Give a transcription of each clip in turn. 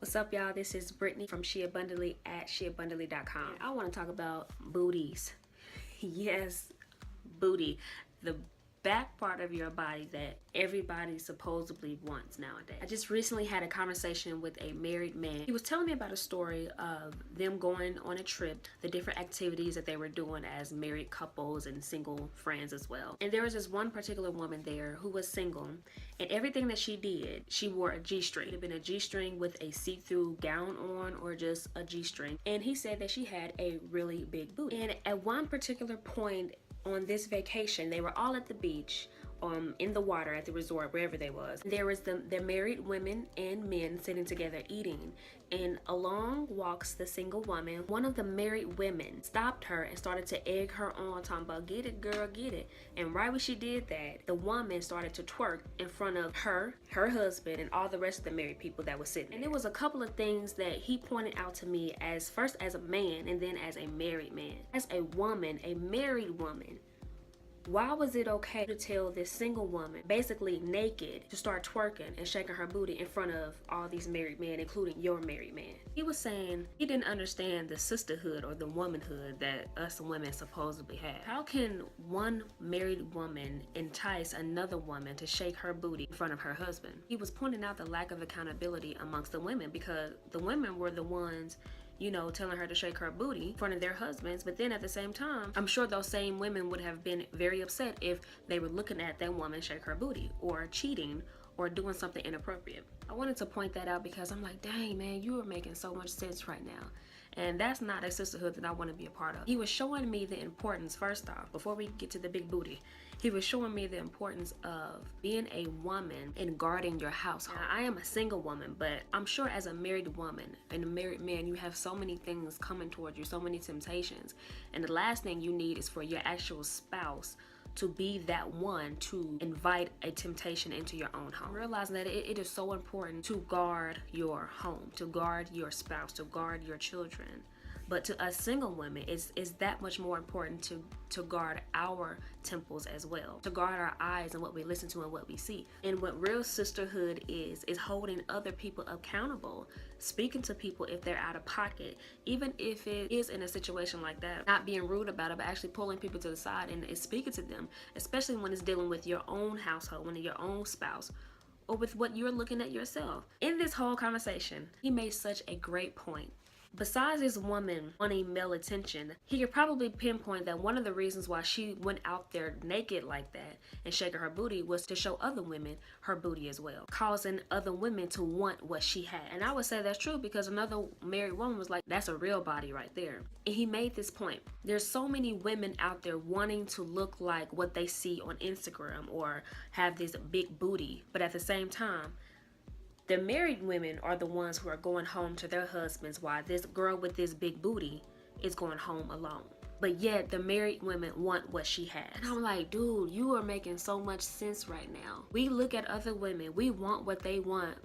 What's up, y'all? This is Brittany from She Abundantly at sheabundantly.com. I want to talk about booties. Yes, booty. The back part of your body that everybody supposedly wants nowadays. I just recently had a conversation with a married man. He was telling me about a story of them going on a trip, the different activities that they were doing as married couples and single friends as well. And there was this one particular woman there who was single, and everything that she did, she wore a G-string. It had been a G-string with a see-through gown on or just a G-string. And he said that she had a really big booty. And at one particular point on this vacation, they were all at the beach, in the water at the resort, wherever they was. There was the married women and men sitting together eating, and along walks the single woman. One of the married women stopped her and started to egg her on, talking about, "Get it, girl, get it." And right when she did that, the woman started to twerk in front of her husband, and all the rest of the married people that was sitting there. And there was a couple of things that he pointed out to me, as first as a man and then as a married man. As a woman, a married woman, why was it okay to tell this single woman, basically naked, to start twerking and shaking her booty in front of all these married men, including your married man? He was saying he didn't understand the sisterhood or the womanhood that us women supposedly have. How can one married woman entice another woman to shake her booty in front of her husband? He was pointing out the lack of accountability amongst the women, because the women were the ones, you know, telling her to shake her booty in front of their husbands. But then at the same time, I'm sure those same women would have been very upset if they were looking at that woman shake her booty or cheating or doing something inappropriate. I wanted to point that out because I'm like, dang man, you are making so much sense right now. And that's not a sisterhood that I want to be a part of. He was showing me the importance, first off, before we get to the big booty, he was showing me the importance of being a woman and guarding your household. Now, I am a single woman, but I'm sure as a married woman and a married man, you have so many things coming towards you, so many temptations. And the last thing you need is for your actual spouse to be that one to invite a temptation into your own home. Realizing that it is so important to guard your home, to guard your spouse, to guard your children. But to us single women, it's that much more important to guard our temples as well, to guard our eyes and what we listen to and what we see. And what real sisterhood is holding other people accountable, speaking to people if they're out of pocket, even if it is in a situation like that, not being rude about it, but actually pulling people to the side and speaking to them, especially when it's dealing with your own household, when your own spouse, or with what you're looking at yourself. In this whole conversation, he made such a great point. Besides this woman wanting male attention, he could probably pinpoint that one of the reasons why she went out there naked like that and shaking her booty was to show other women her booty as well, causing other women to want what she had. And I would say that's true, because another married woman was like, that's a real body right there. And he made this point. There's so many women out there wanting to look like what they see on Instagram or have this big booty, but at the same time, the married women are the ones who are going home to their husbands, while this girl with this big booty is going home alone. But yet the married women want what she has. And I'm like, dude, you are making so much sense right now. We look at other women, we want what they want,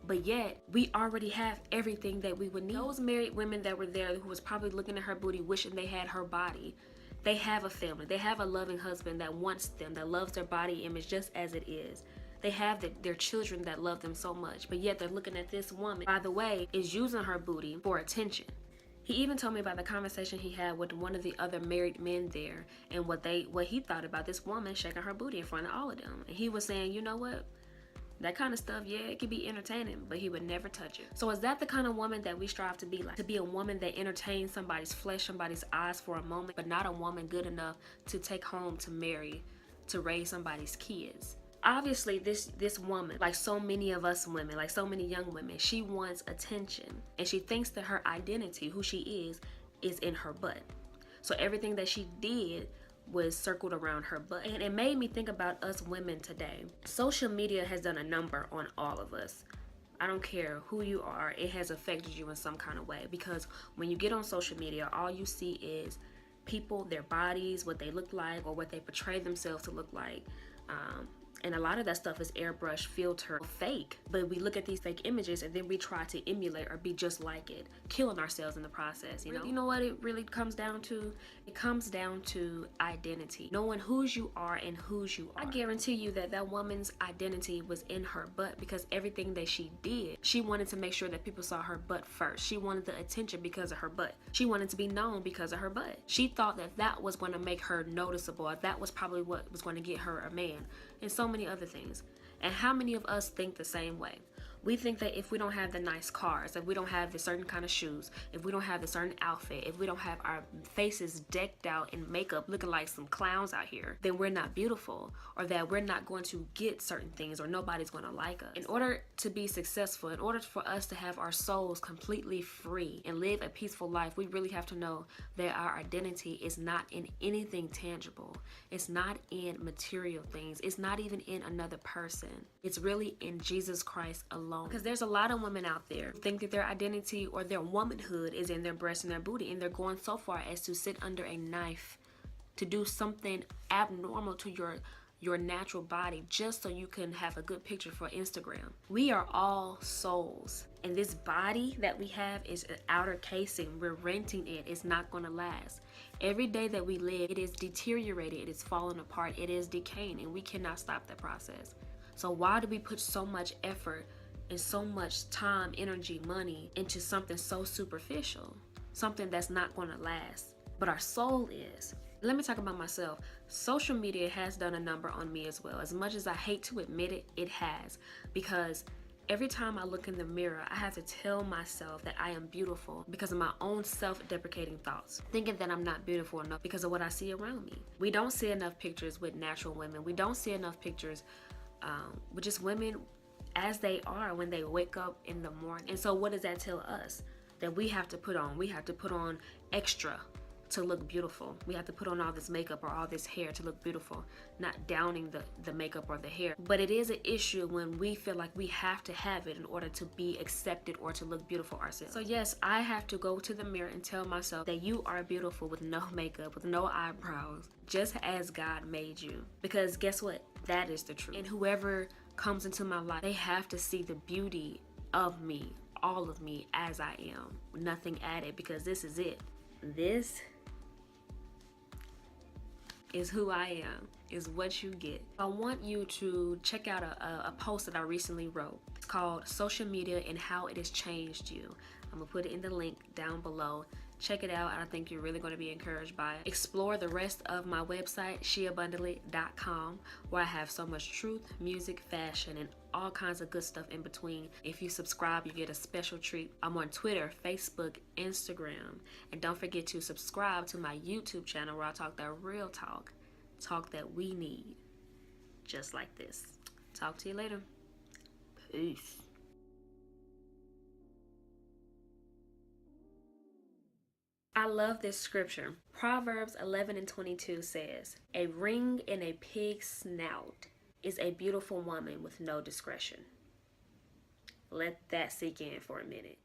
but yet we already have everything that we would need. Those married women that were there who was probably looking at her booty wishing they had her body, they have a family, they have a loving husband that wants them, that loves their body image just as it is. They have their children that love them so much, but yet they're looking at this woman, by the way, is using her booty for attention. He even told me about the conversation he had with one of the other married men there, and what he thought about this woman shaking her booty in front of all of them. And he was saying, you know what? That kind of stuff, yeah, it can be entertaining, but he would never touch it. So is that the kind of woman that we strive to be like? To be a woman that entertains somebody's flesh, somebody's eyes for a moment, but not a woman good enough to take home, to marry, to raise somebody's kids? Obviously, this woman, like so many of us women, like so many young women, she wants attention, and she thinks that her identity, who she is in her butt. So everything that she did was circled around her butt. And it made me think about us women today. Social media has done a number on all of us. I don't care who you are, it has affected you in some kind of way, because when you get on social media, all you see is people, their bodies, what they look like, or what they portray themselves to look like. And a lot of that stuff is airbrush, filter, fake. But we look at these fake images and then we try to emulate or be just like it, killing ourselves in the process, you know? You know what it really comes down to? It comes down to identity. Knowing whose you are and whose you are. I guarantee you that that woman's identity was in her butt, because everything that she did, she wanted to make sure that people saw her butt first. She wanted the attention because of her butt. She wanted to be known because of her butt. She thought that that was going to make her noticeable. That was probably what was going to get her a man, and so many other things. And how many of us think the same way? We think that if we don't have the nice cars, if we don't have the certain kind of shoes, if we don't have the certain outfit, if we don't have our faces decked out in makeup looking like some clowns out here, then we're not beautiful, or that we're not going to get certain things, or nobody's going to like us. In order to be successful, in order for us to have our souls completely free and live a peaceful life, we really have to know that our identity is not in anything tangible. It's not in material things. It's not even in another person. It's really in Jesus Christ alone. Because there's a lot of women out there who think that their identity or their womanhood is in their breast and their booty, and they're going so far as to sit under a knife to do something abnormal to your natural body just so you can have a good picture for Instagram. We are all souls, and this body that we have is an outer casing. We're renting it. It's not going to last. Every day that we live, it is deteriorated, it is falling apart, it is decaying, and we cannot stop that process. So why do we put so much effort and so much time, energy, money into something so superficial, something that's not going to last? But our soul is. Let me talk about myself. Social media has done a number on me as well. As much as I hate to admit it, it has. Because every time I look in the mirror, I have to tell myself that I am beautiful because of my own self-deprecating thoughts, thinking that I'm not beautiful enough because of what I see around me. We don't see enough pictures with natural women. We don't see enough pictures with just women as they are when they wake up in the morning. And so what does that tell us? That we have to put on? We have to put on extra to look beautiful. We have to put on all this makeup or all this hair to look beautiful, not downing the makeup or the hair. But it is an issue when we feel like we have to have it in order to be accepted or to look beautiful ourselves. So yes, I have to go to the mirror and tell myself that you are beautiful with no makeup, with no eyebrows, just as God made you. Because guess what? That is the truth. And whoever comes into my life, they have to see the beauty of me, all of me as I am, nothing added, because this is it. This is who I am, is what you get. I want you to check out a post that I recently wrote. It's called Social Media and How It Has Changed You. I'm gonna put it in the link down below. Check it out. I think you're really going to be encouraged by it. Explore the rest of my website, SheAbundantly.com, where I have so much truth, music, fashion, and all kinds of good stuff in between. If you subscribe, you get a special treat. I'm on Twitter, Facebook, Instagram. And don't forget to subscribe to my YouTube channel where I talk that real talk that we need, just like this. Talk to you later. Peace. I love this scripture. Proverbs 11:22 says, "A ring in a pig's snout is a beautiful woman with no discretion." Let that sink in for a minute.